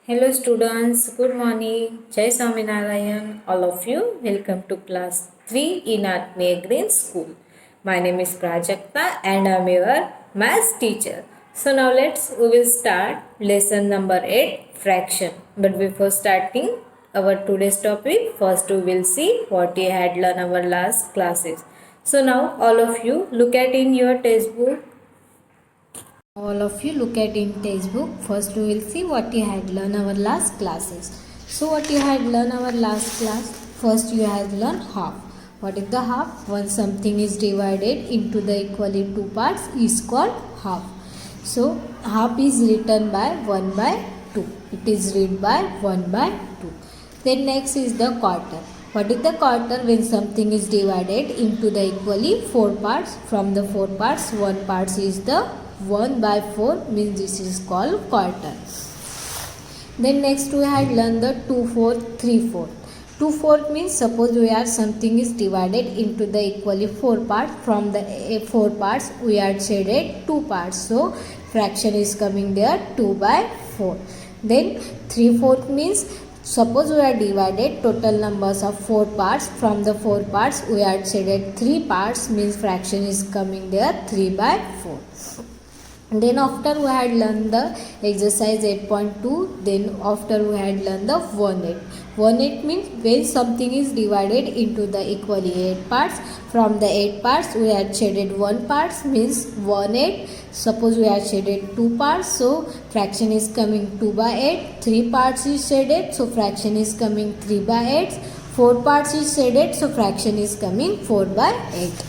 Hello students, good morning. Jai Swaminarayan. All of you, welcome to class 3 in Atmiya Green School. My name is Prajakta and I am your maths teacher. So now we will start lesson number 8, fraction. But before starting our today's topic, first we will see what you had learned our last classes. So now all of you look at in your textbook. All of you look at in textbook. First we will see what you had learned our last classes. So what you had learned our last class? First you had learned half. What is the half? When something is divided into the equally two parts is called half. So half is written by 1 by 2. It is read by 1 by 2. Then next is the quarter. What is the quarter? When something is divided into the equally four parts. From the four parts, one part is the 1 by 4 means this is called quarter. Then next we had learned the 2/4, 3/4. 2/4 means suppose we are something is divided into the equally four parts. From the four parts we are shaded two parts. So fraction is coming there 2 by 4. Then 3/4 means suppose we are divided total numbers of four parts. From the four parts we are shaded three parts means fraction is coming there 3 by 4. Then after we had learned the exercise 8.2, then after we had learned the 1/8. 1/8 means when something is divided into the equally 8 parts. From the 8 parts we had shaded 1 parts means 1/8. Suppose we had shaded 2 parts, so fraction is coming 2 by 8. 3 parts is shaded, so fraction is coming 3 by 8. 4 parts is shaded, so fraction is coming 4 by 8.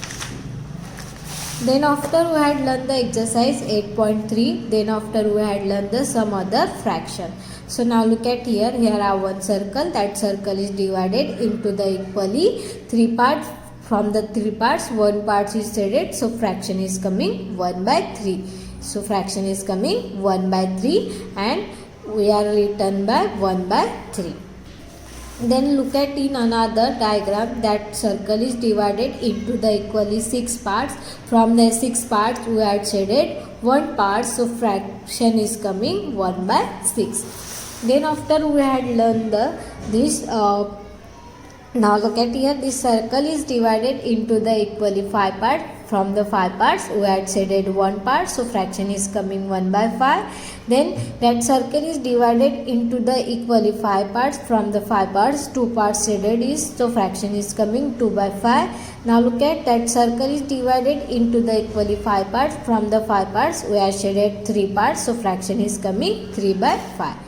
Then after we had learned the exercise 8.3, then after we had learned the some other fraction. So now look at here, here are one circle, that circle is divided into the equally three parts. From the three parts, one part is shaded, so fraction is coming 1 by 3. So fraction is coming 1 by 3 and we are written by 1 by 3. Then look at in another diagram, that circle is divided into the equally 6 parts. From the 6 parts we are shaded 1 part, so fraction is coming 1 by 6. Then after we had learned this now look at here, this circle is divided into the equally 5 parts. From the 5 parts we had shaded 1 part, so fraction is coming 1 by 5. Then that circle is divided into the equally 5 parts. From the 5 parts 2 parts shaded is, so fraction is coming 2 by 5. Now look at that circle is divided into the equally 5 parts. From the 5 parts we have shaded 3 parts, so fraction is coming 3 by 5.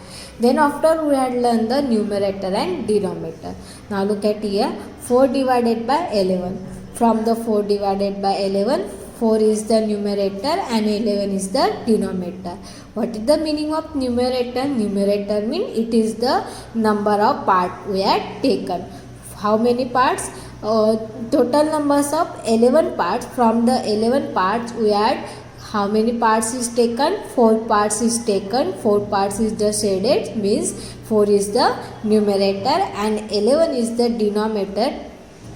Then after we had learned the numerator and denominator. Now look at here, 4 divided by 11. From the 4 divided by 11, 4 is the numerator and 11 is the denominator. What is the meaning of numerator? Numerator means it is the number of parts we had taken. How many parts? Total numbers of 11 parts. From the 11 parts we had how many parts is taken? 4 parts is taken. 4 parts is the shaded means 4 is the numerator and 11 is the denominator.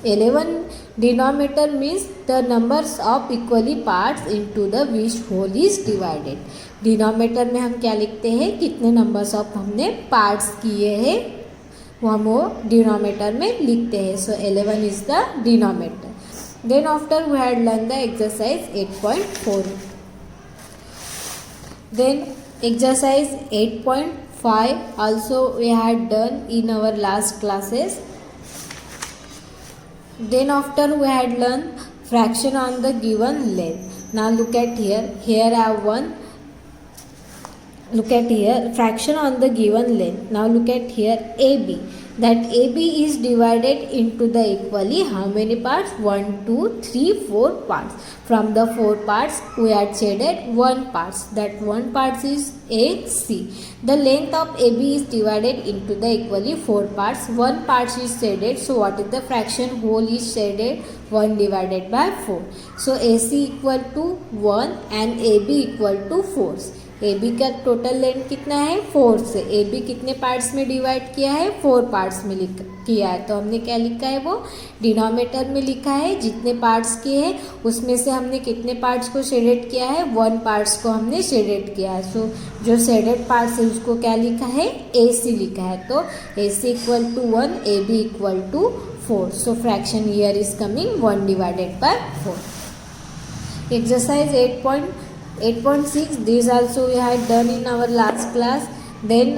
11 denominator means the numbers of equally parts into the which whole is divided. Denominator में हम क्या लिखते हैं? कितने numbers of हमने parts किए हैं वो हम वो डिनोमीटर में लिखते हैं. So 11 is the denominator. Then after we had learn the exercise 8.4. Then exercise 8.5 also we had done in our last classes. Then after we had learned fraction on the given length. Now look at here, here I have one. Look at here, fraction on the given length. Now look at here, AB. That AB is divided into the equally how many parts? 1, 2, 3, 4 parts. From the 4 parts we had shaded 1 part. That 1 part is AC. The length of AB is divided into the equally 4 parts. 1 part is shaded. So what is the fraction? Whole is shaded 1 divided by 4. So AC equal to 1 and AB equal to 4. A B का total length कितना है 4 से। A B कितने parts में divide किया है 4 parts में किया है, तो हमने क्या लिखा है वो डिनोमिनेटर में लिखा है। जितने पार्ट्स किए हैं उसमें से हमने कितने पार्ट्स को शेडेड किया है 1 पार्ट्स को हमने शेडेड किया है। सो जो शेडेड पार्ट्स है उसको क्या लिखा है ए सी लिखा है, तो A C equal to 1, A B equal to 4. So fraction here is coming 1 divided by 4. Exercise 8.6, this also we had done in our last class. Then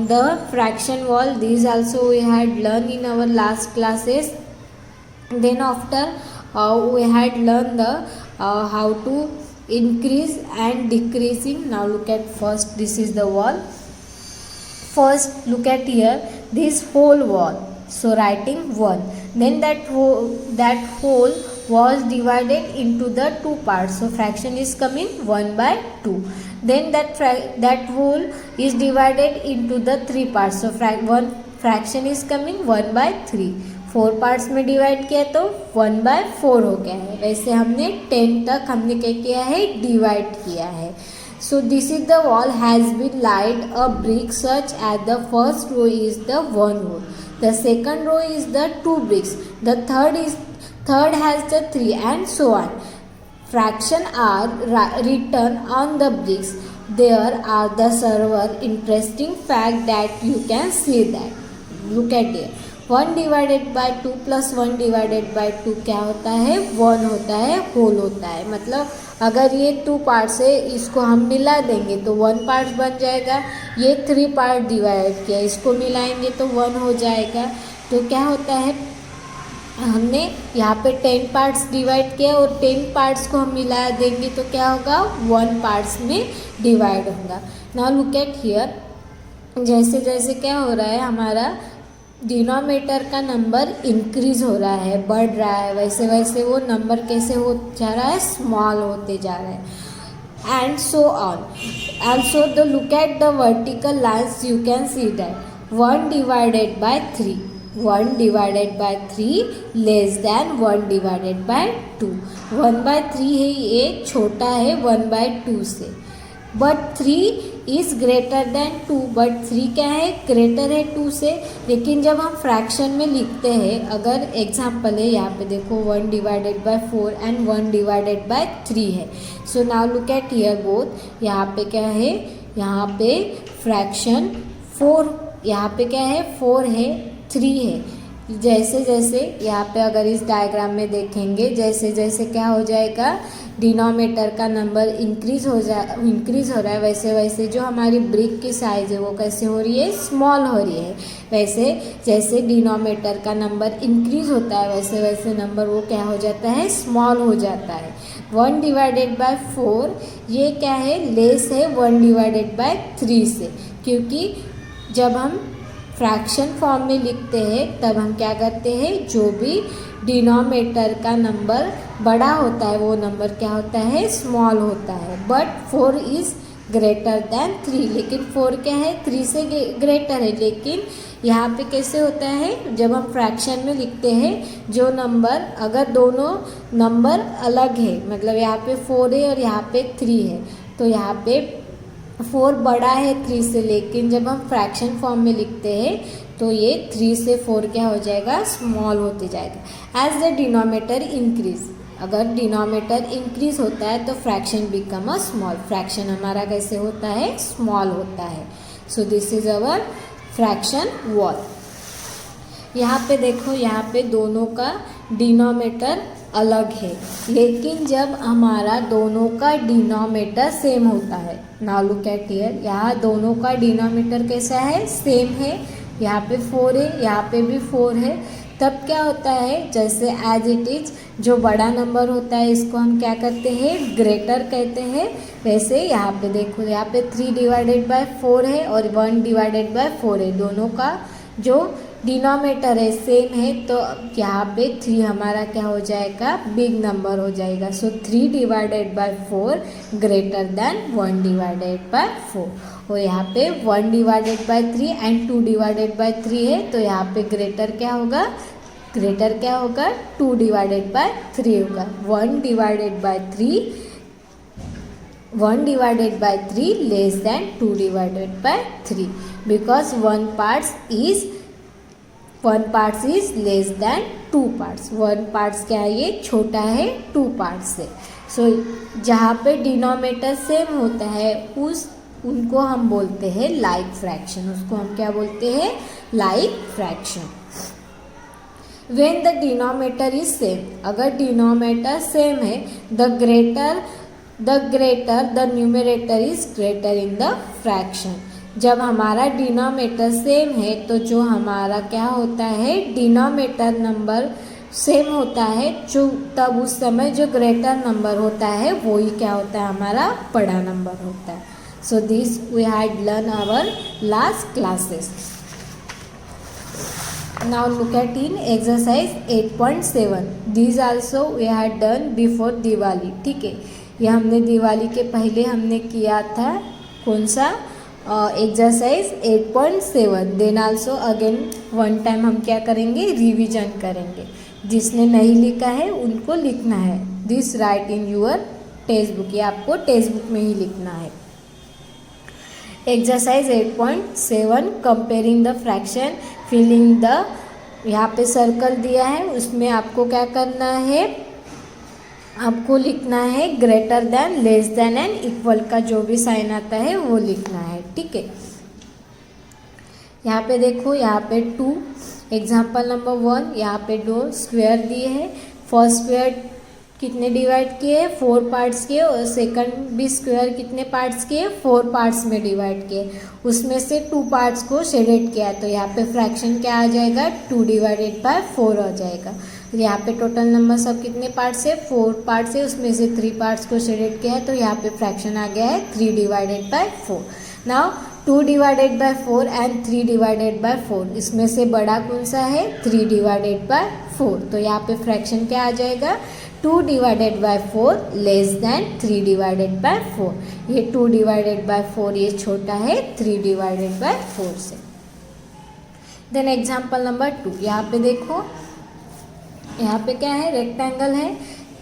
the fraction wall, these also we had learned in our last classes. Then after we had learned the how to increase and decreasing. Now look at first, this is the wall. First look at here, this whole wall. So writing 1, then that whole was divided into the 2 parts. So fraction is coming 1 by 2. Then that whole is divided into the 3 parts. So one fraction is coming 1 by 3. 4 parts में divide किया तो 1 by 4 हो गया है। वैसे हमने 10 तक हमने क्या किया है डिवाइड किया है। So this is the wall has been laid a brick such as the first row is the 1 row, the second row is the 2 bricks, the third has the 3, and so on. Fraction are written on the bricks. There are the server interesting fact that you can see that. Look at here. 1 divided by 2 plus 1 divided by 2 क्या होता है 1 होता है, whole होता है। मतलब अगर ये 2 पार्ट्स है इसको हम मिला देंगे तो 1 पार्ट बन जाएगा। ये 3 पार्ट डिवाइड किया इसको मिलाएंगे तो 1 हो जाएगा। तो क्या होता है हमने यहाँ पे 10 पार्ट्स डिवाइड किया और 10 पार्ट्स को हम मिला देंगे तो क्या होगा 1 पार्ट्स में डिवाइड होगा। नाउ लुक एट हियर, जैसे जैसे क्या हो रहा है हमारा डिनोमिनेटर का नंबर इंक्रीज हो रहा है, बढ़ रहा है, वैसे वैसे वो नंबर कैसे हो जा रहा है स्मॉल होते जा रहा है। And so on. Also the look at the vertical lines you can see that 1 divided by 3, 1 divided by 3 less than 1 divided by 2। 1 by 3 है ये छोटा है 1 बाय 2 से, but 3 is greater than 2, but 3 क्या है ग्रेटर है 2 से। लेकिन जब हम फ्रैक्शन में लिखते हैं, अगर एग्जाम्पल है यहाँ पे देखो 1 divided bye 4 and 1 divided by 3 है। So now look at here both, यहाँ पे क्या है यहाँ पे फ्रैक्शन 4, यहाँ पे क्या है 4 है 3 है। जैसे जैसे यहाँ पे अगर इस डायग्राम में देखेंगे जैसे जैसे क्या हो जाएगा डिनोमिनेटर का नंबर इंक्रीज हो रहा है, वैसे वैसे जो हमारी ब्रिक की साइज़ है वो कैसे हो रही है स्मॉल हो रही है। वैसे जैसे डिनोमिनेटर का नंबर इंक्रीज होता है वैसे वैसे नंबर वो क्या हो जाता है स्मॉल हो जाता है। 1 डिवाइडेड बाय 4 ये क्या है लेस है 1 डिवाइडेड बाय 3 से, क्योंकि जब हम फ्रैक्शन फॉर्म में लिखते हैं तब हम क्या करते हैं जो भी डिनोमिनेटर का नंबर बड़ा होता है वो नंबर क्या होता है स्मॉल होता है। बट 4 इज़ ग्रेटर देन 3, लेकिन 4 क्या है 3 से ग्रेटर है। लेकिन यहाँ पे कैसे होता है जब हम फ्रैक्शन में लिखते हैं जो नंबर अगर दोनों नंबर अलग है, मतलब यहाँ पे 4 है और यहाँ पे 3 है, तो यहाँ पे 4 बड़ा है 3 से, लेकिन जब हम फ्रैक्शन फॉर्म में लिखते हैं तो ये 3 से 4 क्या हो जाएगा स्मॉल होते जाएगा। एज द डिनोमिनेटर इंक्रीज, अगर डिनोमिनेटर इंक्रीज होता है तो fraction become a small, fraction हमारा कैसे होता है स्मॉल होता है। So this is our fraction wall. यहाँ पे देखो यहाँ पे दोनों का डिनोमिनेटर अलग है, लेकिन जब हमारा दोनों का डिनोमिनेटर सेम होता है, नाउ लुक एट हियर, यहाँ दोनों का डिनोमिनेटर कैसा है सेम है, यहाँ पे 4 है यहाँ पे भी 4 है, तब क्या होता है जैसे एज इट इज जो बड़ा नंबर होता है इसको हम क्या करते हैं ग्रेटर कहते हैं। वैसे यहाँ पे देखो यहाँ पे 3 डिवाइडेड बाय 4 है और 1 डिवाइडेड बाय 4 है, दोनों का जो डिनोमिनेटर है सेम है, तो यहाँ पे 3 हमारा क्या हो जाएगा बिग नंबर हो जाएगा। सो 3 divided bye 4 greater than 1 divided bye 4, और यहाँ पे 1 divided by 3 and 2 divided by 3 है, तो यहाँ पे ग्रेटर क्या होगा 2 डिवाइडेड बाय 3 होगा। 1 divided by 3 1 divided by 3 less than 2 divided by 3 because one parts is less than 2 parts. 1 parts क्या है, ये छोटा है 2 parts से. सो जहाँ पे डिनोमिनेटर सेम होता है उनको हम बोलते हैं लाइक फ्रैक्शन. उसको हम क्या बोलते हैं, like fraction. When the denominator is same, अगर डिनोमिनेटर सेम है, the greater the numerator is greater in the fraction. जब हमारा डिनोमिनेटर सेम है तो जो हमारा क्या होता है, डिनोमिनेटर नंबर सेम होता है, जो तब उस समय जो ग्रेटर नंबर होता है वही क्या होता है, हमारा बड़ा नंबर होता है. So this we had learn our last classes. Now look at in exercise 8.7. These also we had done before Diwali. ठीक है, ये हमने दिवाली के पहले हमने किया था. कौन सा, exercise 8.7. Then also again one time हम क्या करेंगे, रिवीजन करेंगे. जिसने नहीं लिखा है उनको लिखना है. This write in your textbook, ये आपको टेक्स्ट बुक में ही लिखना है. Exercise 8.7 comparing the fraction, filling the, यहाँ पे सर्कल दिया है, उसमें आपको क्या करना है, आपको लिखना है greater than, less than and equal का जो भी साइन आता है वो लिखना है. ठीक है, यहाँ पे देखो, यहाँ पे 2 एग्जाम्पल नंबर 1, यहाँ पे 2 स्क्वायर दिए हैं. फर्स्ट स्क्वायर कितने डिवाइड किए, 4 पार्ट्स किए, और सेकंड भी स्क्वायर कितने पार्ट्स किए, 4 पार्ट्स में डिवाइड किए. उसमें से 2 पार्ट्स को शेडेड किया तो यहाँ पे फ्रैक्शन क्या आ जाएगा, 2 डिवाइडेड बाय 4 आ जाएगा. यहाँ पे टोटल नंबर सब कितने पार्ट्स है, 4 पार्ट्स है, उसमें से 3 पार्ट्स को शेडेड किया है तो यहाँ पे फ्रैक्शन आ गया है 3 divided bye 4. Now 2 divided bye 4 and 3 divided bye 4, इसमें से बड़ा कौन सा है, 3 डिवाइडेड बाय 4. तो यहाँ पे फ्रैक्शन क्या आ जाएगा, 2 divided bye 4 less than 3 divided bye 4. ये 2 डिवाइडेड बाय 4 ये छोटा है 3 डिवाइडेड बाय 4 से. देन एग्जाम्पल नंबर 2, यहाँ पे देखो, यहाँ पे क्या है, रेक्टेंगल है.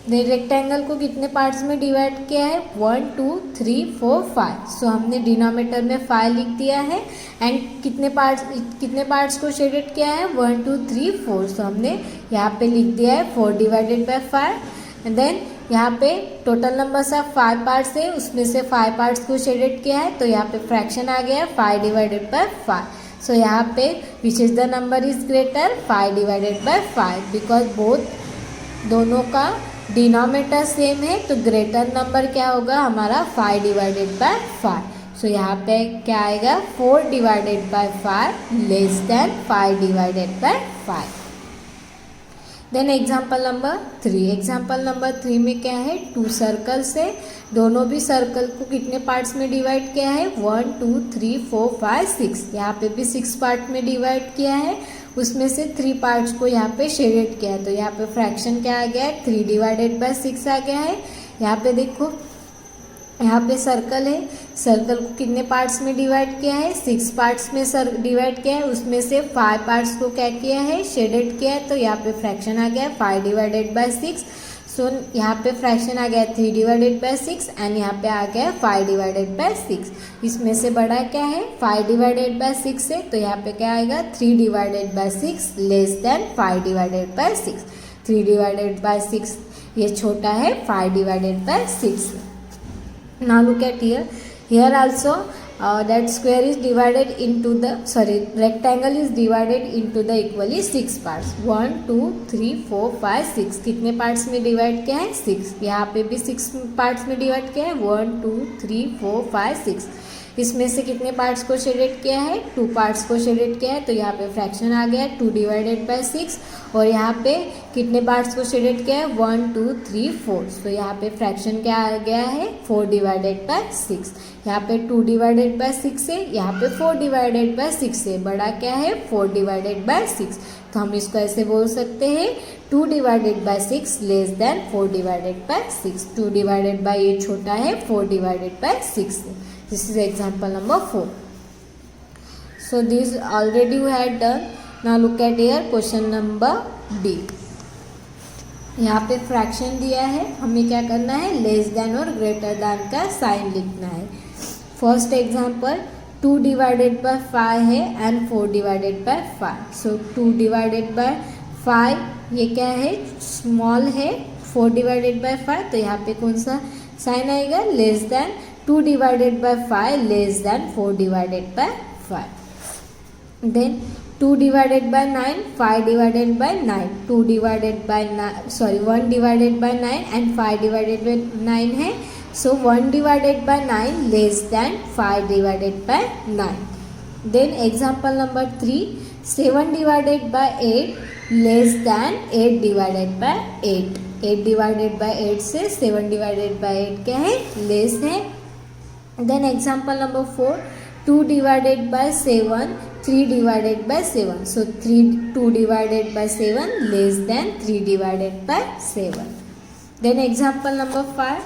रेक्टेंगल को कितने पार्ट्स में डिवाइड किया है, 1 2 3 4 5. सो हमने डिनोमिनेटर में 5 लिख दिया है एंड कितने पार्ट्स को शेडेड किया है, 1 2 3 4. सो हमने यहाँ पे लिख दिया है 4 डिवाइडेड बाय 5. एंड देन यहाँ पे टोटल नंबर सब 5 पार्ट्स है, उसमें से 5 पार्ट्स को शेडेड किया है तो यहाँ पे फ्रैक्शन आ गया है 5 डिवाइडेड बाय 5. सो यहाँ पे विच is the number is greater, 5 divided by 5, because दोनों का डिनोमिनेटर सेम है तो ग्रेटर नंबर क्या होगा हमारा, 5 डिवाइडेड बाय 5. सो यहाँ पे क्या आएगा, 4 divided by 5 less than 5 divided by 5. Then example number 3. Example number 3 में क्या है, 2 सर्कल्स है, दोनों भी सर्कल को कितने पार्ट्स में डिवाइड किया है, 1 2 3 4 5 6. यहाँ पे भी 6 पार्ट में डिवाइड किया है, उसमें से 3 पार्ट्स को यहाँ पे शेडेड किया है तो यहाँ पे फ्रैक्शन क्या आ गया है, 3 डिवाइडेड बाय 6 आ गया है. यहाँ पे देखो, यहाँ पे सर्कल है, सर्कल को कितने पार्ट्स में डिवाइड किया है, 6 पार्ट्स में डिवाइड किया है, उसमें से 5 पार्ट्स को क्या किया है, शेडेड किया है तो यहाँ पे फ्रैक्शन आ गया है 5 डिवाइडेड बाय 6. सो यहाँ पे फ्रैक्शन आ गया 3 डिवाइडेड बाय 6 एंड यहाँ पे आ गया 5 डिवाइडेड बाय 6. इसमें से बड़ा क्या है, 5 डिवाइडेड बाय 6 है तो यहाँ पे क्या आएगा, 3 divided by 6 less than 5 divided by 6. 3 divided by 6 ये छोटा है 5 divided by 6. Now look at here. Here also that square is divided into the rectangle is divided into the equally 6 parts. 1 2 3 4 5 6. कितने पार्ट्स में डिवाइड किया है, 6. यहाँ पे भी 6 पार्ट्स में डिवाइड किया है, 1 2 3 4 5 6. इसमें से कितने पार्ट्स को शेडेड किया है, 2 पार्ट्स को शेडेड किया है तो यहाँ पे फ्रैक्शन आ गया 2 डिवाइडेड बाय 6. और यहाँ पे कितने पार्ट्स को शेडेड किया है, 1 2 3 4. तो यहाँ पे फ्रैक्शन क्या आ गया है, 4 डिवाइडेड बाय 6. यहाँ पे 2 डिवाइडेड बाय 6 है, यहाँ पे 4 डिवाइडेड बाय 6 है, बड़ा क्या है 4 डिवाइडेड बाय 6. तो हम इसको ऐसे बोल सकते हैं 2 divided by 6 less than 4 divided by 6. 2 divided bye ये छोटा है 4 डिवाइडेड बाय 6 है. This is example number 4. So this already we had done. Now look at here question number D. यहाँ पे फ्रैक्शन दिया है, हमें क्या करना है, लेस देन और ग्रेटर देन का साइन लिखना है। फर्स्ट एग्जांपल 2 डिवाइडेड बाय 5 है and 4 divided by 5। So 2 divided by 5 ये क्या है, स्मॉल है। 4 डिवाइडेड बाय 5 तो यहाँ पे कौन सा साइन आएगा, less than. 2 divided by 5 less than 4 divided by 5। Then 2 divided by 9, 5 divided by 9, 2 divided by 1 divided by 9 and 5 divided by 9 है। So 1 divided by 9 less than 5 divided by 9। Then example number 3, 7 divided by 8 less than 8 divided by 8। 8 divided by 8 से 7 divided by 8 क्या है, less है। Then example number 4, 2 divided by 7, 3 divided by 7। So 2 divided by 7 less than 3 divided by 7। Then example number 5,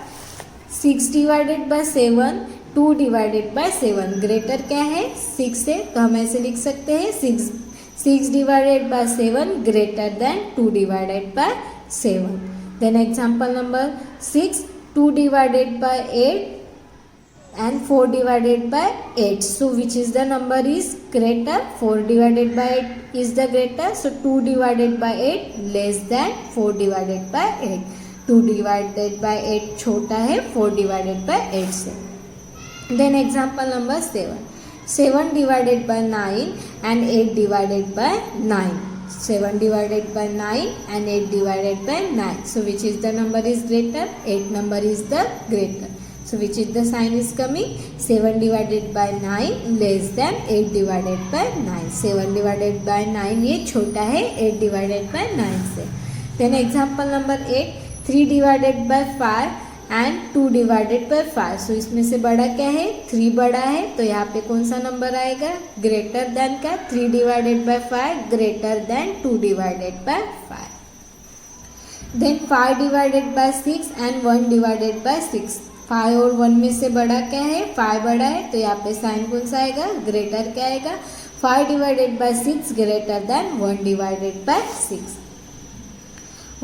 6 divided by 7, 2 divided by 7। Greater क्या है, 6 है, तो हम ऐसे लिख सकते हैं 6 divided by 7 greater than 2 divided by 7। Then example number 6, 2 divided by 8 and 4 divided by 8. So which is the number is greater, 4 divided by 8 is the greater. So 2 divided by 8 less than 4 divided by 8. 2 divided by 8 छोटा है 4 divided by 8 से। Then example number 7, 7 divided by 9 and 8 divided by 9. 7 divided by 9 and 8 divided by 9. So which is the number is greater, 8 number is the greater. So which is the sign is coming, 7 divided by 9 less than 8 divided by 9. 7 divided by 9 ये छोटा है 8 divided by 9 से। Then example number 8, 3 divided by 5 and 2 divided by 5. So इसमें से बड़ा क्या है, 3 बड़ा है, तो यहाँ पे कौन सा नंबर आएगा, ग्रेटर देन का। 3 divided by 5 greater than 2 divided by 5. Then 5 divided by 6 and 1 divided by 6. 5 और 1 में से बड़ा क्या है, 5 बड़ा है, तो यहाँ पे साइन कौन सा आएगा, ग्रेटर क्या आएगा। 5 divided by 6 greater than 1 divided by 6।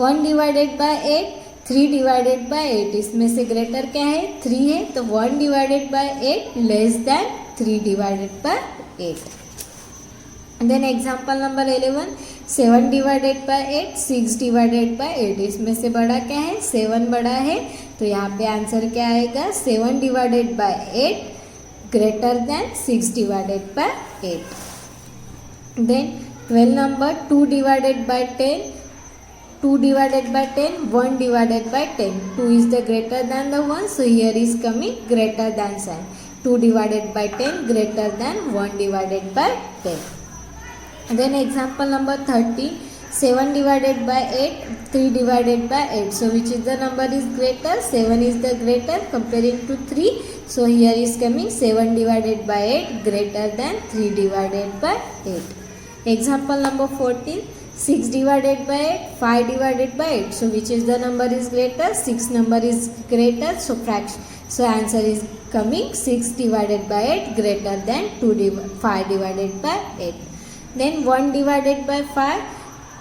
1 divided by 8, 3 divided by 8, इसमें से ग्रेटर क्या है, 3 है, तो 1 divided by 8 less than 3 divided by 8। Then example number 11, 7 divided by 8, 6 divided by 8, इसमें से बड़ा क्या है, 7 बड़ा है, तो यहाँ पे आंसर क्या आएगा, 7 divided by 8 greater than 6 divided by 8। Then 12 number 2 divided by 10, 2 divided by 10, 1 divided by 10. 2 is the greater than the 1, so here is coming greater than sign. 2 divided by 10 greater than 1 divided by 10. Then example number 30, 7 divided by 8, 3 divided by 8. So which is the number is greater? 7 is the greater comparing to 3. So here is coming 7 divided by 8 greater than 3 divided by 8. Example number 14, 6 divided by 8, 5 divided by 8. So which is the number is greater? 6 number is greater. So fraction. So answer is coming 6 divided by 8 greater than 5 divided by 8. Then 1 divided by 5,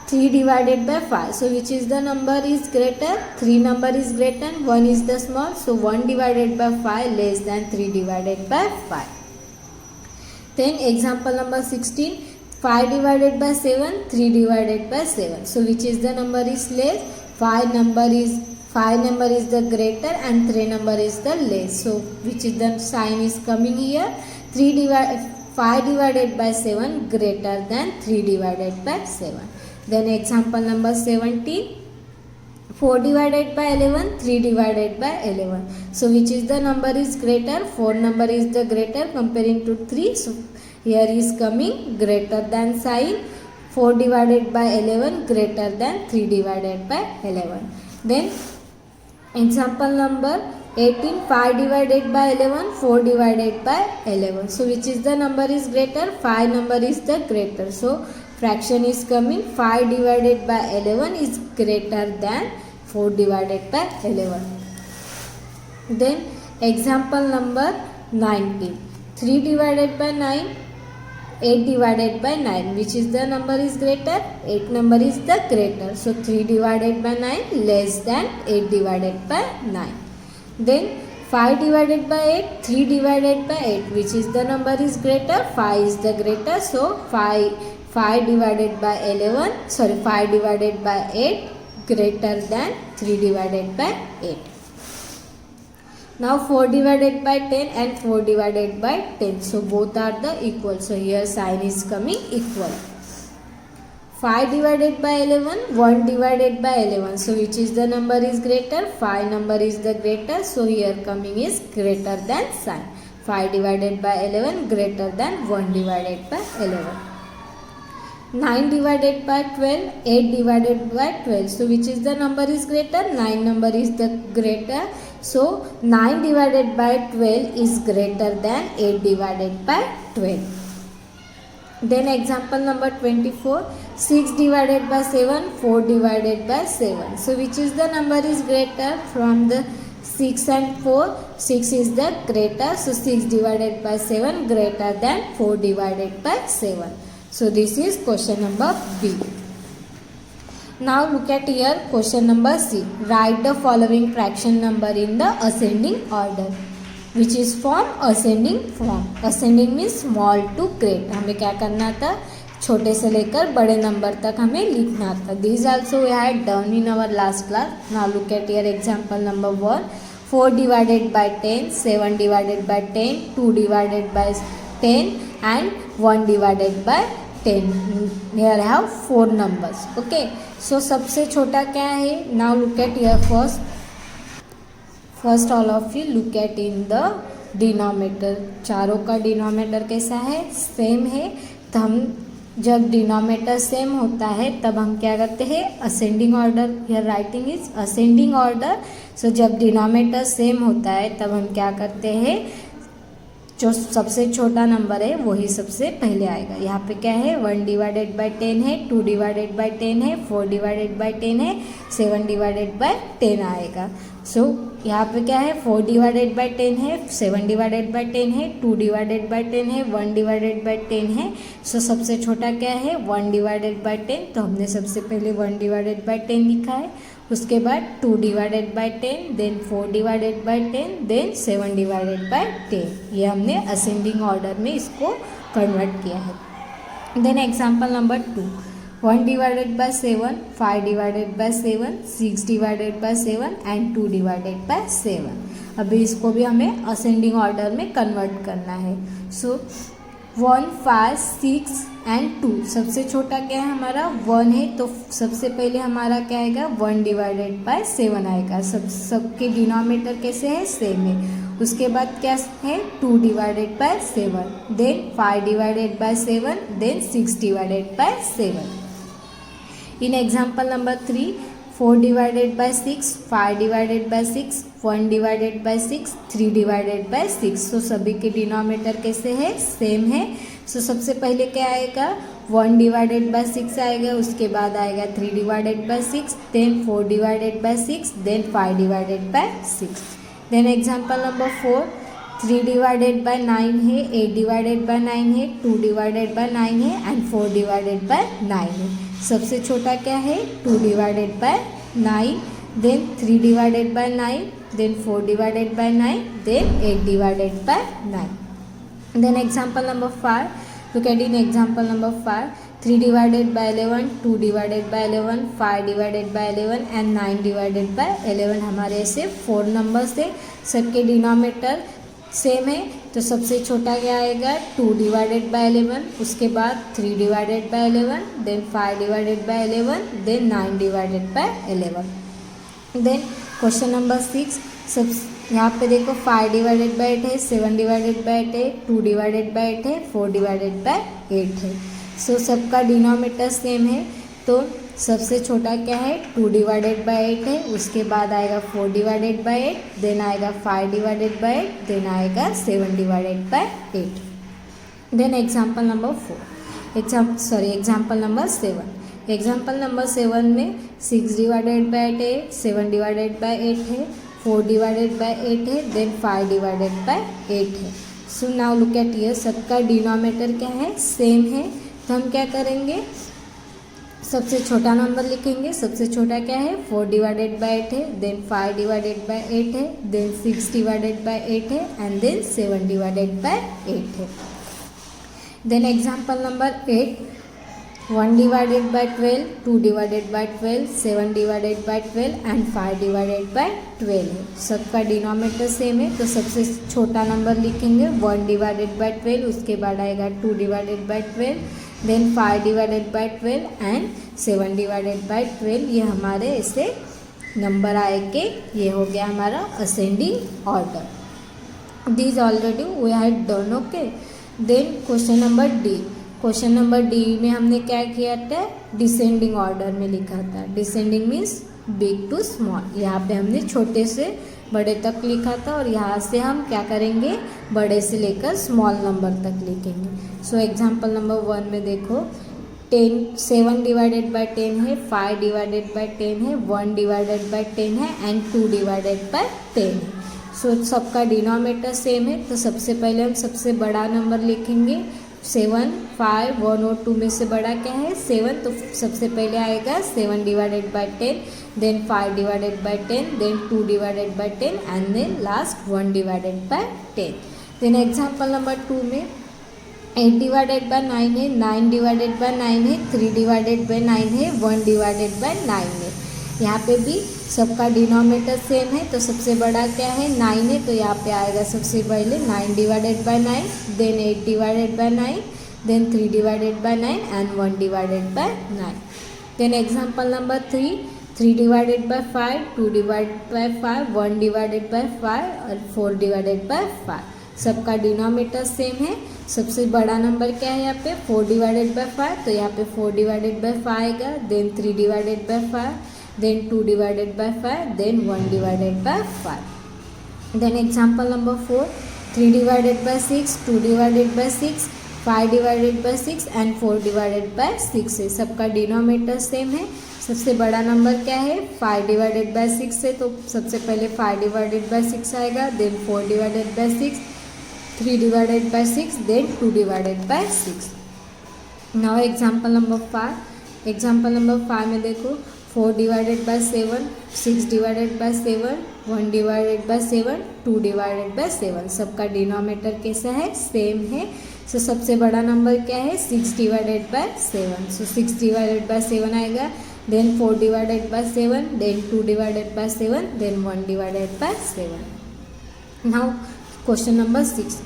3 divided by 5. So which is the number is greater? 3 number is greater, 1 is the small. So 1 divided by 5 less than 3 divided by 5. Then example number 16, 5 divided by 7, 3 divided by 7. So which is the number is less? 5 number is the greater and 3 number is the less. So which is the sign is coming here? 5 divided by 7 greater than 3 divided by 7. Then example number 17, 4 divided by 11, 3 divided by 11. So which is the number is greater? 4 number is the greater comparing to 3. So here is coming greater than sign. 4 divided by 11 greater than 3 divided by 11. Then example number 18, 5 divided by 11, 4 divided by 11. So which is the number is greater? 5 number is the greater. So fraction is coming 5 divided by 11 is greater than 4 divided by 11. Then example number 19, 3 divided by 9 8 divided by 9, which is the number is greater? 8 number is the greater. So 3 divided by 9 less than 8 divided by 9. Then 5 divided by 8, 3 divided by 8, which is the number is greater? 5 is the greater. So 5 divided by 5 divided by 8 greater than 3 divided by 8. Now 4 divided by 10 and 4 divided by 10. So both are the equal. So here sign is coming equal. 5 divided by 11, 1 divided by 11. So which is the number is greater? 5 number is the greater. So here coming is greater than sign. 5 divided by 11 greater than 1 divided by 11. 9 divided by 12, 8 divided by 12. So which is the number is greater? 9 number is the greater. So 9 divided by 12 is greater than 8 divided by 12. Then example number 24, 6 divided by 7, 4 divided by 7. So which is the number is greater from the 6 and 4? 6 is the greater. So 6 divided by 7 greater than 4 divided by 7. So this is question number B. Now look at here question number C. Write the following fraction number in the ascending order, which is form ascending form. Ascending means small to great. हमें क्या करना था? छोटे से लेकर बड़े number तक हमें लिखना था. These also we had done in our last class. Now look at here example number 1. 4 divided by 10, 7 divided by 10, 2 divided by 10 and 1 divided by 10. Here I have 4 numbers. Okay. So सबसे छोटा क्या है? Now look at here first all of you look at in the denominator. चारों का denominator कैसा है? Same है. तो हम जब डिनोमिनेटर सेम होता है तब हम क्या करते हैं? Ascending order. Here writing is ascending order. So जब डिनोमिनेटर सेम होता है तब हम क्या करते हैं? जो सबसे छोटा नंबर है वही सबसे पहले आएगा. यहाँ पे क्या है? 1 डिवाइडेड बाई 10 है, 2 डिवाइडेड बाई 10 है, 4 डिवाइडेड बाई 10 है, 7 डिवाइडेड बाई 10 आएगा. सो यहाँ पे क्या है? 4 डिवाइडेड बाई 10 है, 7 डिवाइडेड बाई 10 है, 2 डिवाइडेड बाई 10 है, 1 डिवाइडेड बाई 10 है. सो सबसे छोटा क्या है? 1 डिवाइडेड बाई 10. तो हमने सबसे पहले 1 डिवाइडेड बाई 10 लिखा है. उसके बाद 2 divided by 10, then 4 divided by 10, then 7 divided by 10. ये हमने असेंडिंग ऑर्डर में इसको कन्वर्ट किया है. Then example number 2. 1 divided by 7, 5 divided by 7, 6 divided by 7 and 2 divided by 7. अभी इसको भी हमें असेंडिंग ऑर्डर में कन्वर्ट करना है. So 1, 5, 6 and 2. सबसे छोटा क्या है? हमारा 1 है. तो सबसे पहले हमारा क्या आएगा? 1 डिवाइडेड बाय 7 आएगा. सबके डिनोमिनेटर कैसे है? सेम है. उसके बाद क्या है? 2 divided by 7, then 5 divided by 7, then 6 divided by 7. In example number 3, 4 divided by 6, 5 divided by 6, 1 divided by 6, 3 divided by 6. So सभी के डिनोमिनेटर कैसे है? सेम है. सो सबसे पहले क्या आएगा? 1 डिवाइडेड बाय 6 आएगा. उसके बाद आएगा 3 divided by 6, then 4 divided by 6, then 5 divided by 6. Then example number 4, 3 divided by 9 है, 8 डिवाइडेड बाय 9 है, 2 डिवाइडेड बाय 9 है एंड 4 डिवाइडेड बाय 9 है. सबसे छोटा क्या है? 2 divided by 9, then 3 divided by 9, then 4 divided by 9, then 8 divided by 9. Then example number 5, look at in example number 5, 3 divided by 11, 2 divided by 11, 5 divided by 11 and 9 divided by 11. हमारे ऐसे 4 numbers थे. सबके denominator same है. तो सबसे छोटा क्या आएगा? 2 डिवाइडेड बाय 11, उसके बाद 3 divided by 11, then 5 divided by 11, then 9 divided by 11. Then question number 6, सब यहाँ पे देखो 5 डिवाइडेड बाय 8 है, 7 डिवाइडेड बाय 8 है, 2 डिवाइडेड बाय 8 है, 4 डिवाइडेड बाय 8 है. सो सबका डिनोमिनेटर सेम है. तो सबसे छोटा क्या है? 2 डिवाइडेड बाय 8 है. उसके बाद आएगा 4 डिवाइडेड बाय 8, देन आएगा 5 डिवाइडेड बाय 8, देन आएगा 7 divided by 8. Then example number 4, example number 7. Example number 7 में 6 डिवाइडेड बाय 8 है, 7 डिवाइडेड बाय 8 है, 4 डिवाइडेड बाय 8 है, देन 5 डिवाइडेड बाय 8 है. So now look at here, सबका डिनोमिनेटर क्या है, सेम है। तो हम क्या करेंगे, सबसे छोटा नंबर लिखेंगे। सबसे छोटा क्या है, 4 डिवाइडेड बाई 8 है, देन 5 डिवाइडेड बाई 8 है, देन 6 डिवाइडेड बाई 8 है, एंड देन 7 डिवाइडेड बाई 8 है। Then example number 8, 1 divided by 12, 2 divided by 12, 7 divided by 12 and 5 divided by 12 है। सबका डिनोमिनेटर सेम है, तो सबसे छोटा नंबर लिखेंगे 1 डिवाइडेड बाई 12, उसके बाद आएगा 2 divided by 12, then 5 divided by 12 and 7 divided by 12। ये हमारे ऐसे नंबर आए के ये हो गया हमारा ascending order. This already we had done, okay. Then question number D, question number D में हमने क्या किया था, डिसेंडिंग ऑर्डर में लिखा था। Descending means big to small, यहाँ पे हमने छोटे से बड़े तक लिखा था और यहाँ से हम क्या करेंगे, बड़े से लेकर स्मॉल नंबर तक लिखेंगे। सो एग्जांपल नंबर 1 में देखो, 7 डिवाइडेड बाई 10 है, 5 डिवाइडेड बाई 10 है, 1 डिवाइडेड बाई 10 है एंड 2 डिवाइडेड बाई 10 है। सो सबका डिनोमिनेटर सेम है, तो सबसे पहले हम सबसे बड़ा नंबर लिखेंगे 7, 5, 1 और 2 में से बड़ा क्या है 7, तो सबसे पहले आएगा 7 divided by 10, then 5 divided by 10, then 2 divided by 10 and then last 1 divided by 10। Then example number 2 में 8 डिवाइडेड बाई 9 है, 9 डिवाइडेड बाई 9 है, 3 डिवाइडेड बाई 9 है, 1 डिवाइडेड बाई 9 है। यहाँ पे भी सबका डिनोमिनेटर सेम है, तो सबसे बड़ा क्या है 9 है, तो यहाँ पे आएगा सबसे पहले 9 divided by 9, then 8 divided by 9, then 3 divided by 9 and 1 divided by 9। Then example number 3, 3 divided by 5, 2 divided by 5, 1 divided by 5 और 4 डिवाइडेड बाई 5। सबका डिनोमिनेटर सेम है, सबसे बड़ा नंबर क्या है यहाँ पे 4 डिवाइडेड बाई 5, तो यहाँ पे 4 डिवाइडेड बाई 5 आएगा, then 3 divided by 5, then 2 divided by 5, then 1 divided by 5. Then example number 4, 3 divided by 6, 2 divided by 6, 5 divided by 6 and 4 divided by 6 है। सबका डिनोमिनेटर सेम है, सबसे बड़ा नंबर क्या है 5 डिवाइडेड बाई 6 है, तो सबसे पहले 5 डिवाइडेड बाई 6 आएगा, then 4 divided by 6, 3 divided by 6, then 2 divided by 6। Now example number 5, example number 5 में देखो 4 divided by 7, 6 divided by 7, 1 divided by 7, 2 divided by 7। सबका डिनोमिनेटर कैसा है सेम है। सो सबसे बड़ा नंबर क्या है 6 divided by 7, so 6 divided by 7 आएगा, then 4 divided by 7, then 2 divided by 7, then 1 divided by 7। Now question number 6,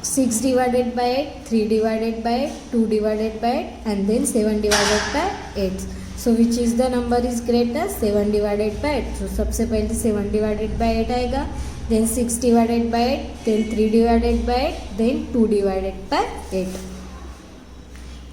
6 divided by 8, 3 divided by 8, 2 divided by 8 and then 7 divided by 8। So which is the number is greater 7 divided by 8। So सबसे पहले 7 divided by 8 आएगा, then 6 divided by 8, then 3 divided by 8, then 2 divided by 8।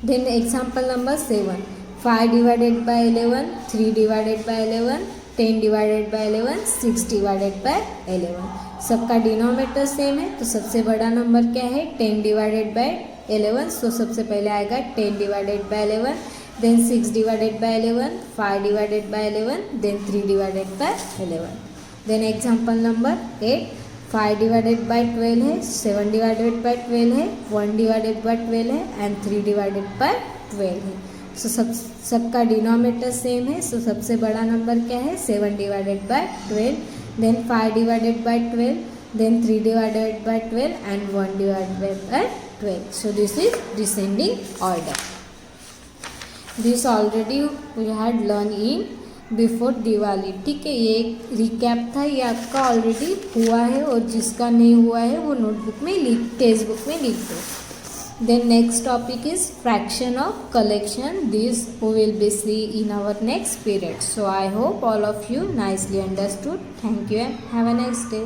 Then example number 7, 5 divided by 11, 3 divided by 11, 10 divided by 11, 6 divided by 11। सबका denominator same है, तो सबसे बड़ा number क्या है 10 डिवाइडेड बाई 11, सो सबसे पहले आएगा 10 divided by 11, then 6 divided by 11, 5 divided by 11, then 3 divided by 11. Then example number 8, 5 divided by 12 है, 7 divided by 12 है, 1 divided by 12 है and 3 divided by 12 है। सो सबका डिनोमिनेटर सेम है, सो सबसे बड़ा नंबर क्या है 7 divided by 12, then 5 divided by 12, then 3 divided by 12 and 1 divided by 12। So this is descending order. This already we had learn in before Diwali. ठीक है, ये एक रिकैप था, ये आपका ऑलरेडी हुआ है और जिसका नहीं हुआ है वो नोटबुक में टेक्स्ट बुक में लिख दो। Then next topic is fraction of collection, this we will be see in our next period. So I hope all of you nicely understood. Thank you and have a nice day.